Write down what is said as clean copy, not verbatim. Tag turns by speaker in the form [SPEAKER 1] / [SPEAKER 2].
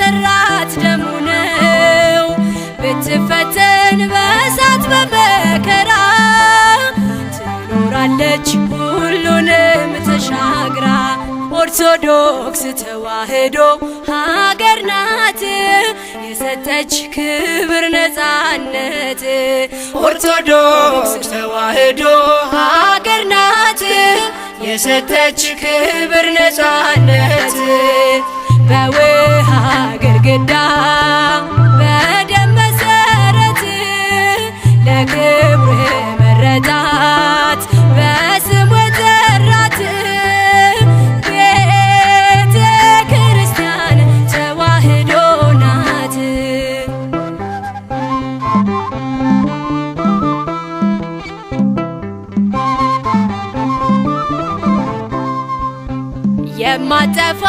[SPEAKER 1] ያሰራት ደሙ ነው። ብትፈተን በእሳት በመከራ ትኖራለች ሁሉንም ተሻግራ። ኦርቶዶክስ ተዋሕዶ ሀገር ናት የሰጠች ክብር ነፃነት። ኦርቶዶክስ ተዋሕዶ ሀገር ናት የሰጠች ክብር ነፃነት። በውሃ ግድግዳ በደም መሰረት ለክብር መረጣት በስሙ ጠራት። ቤተ ክርስቲያን ተዋሕዶ ናት። የማጠፋ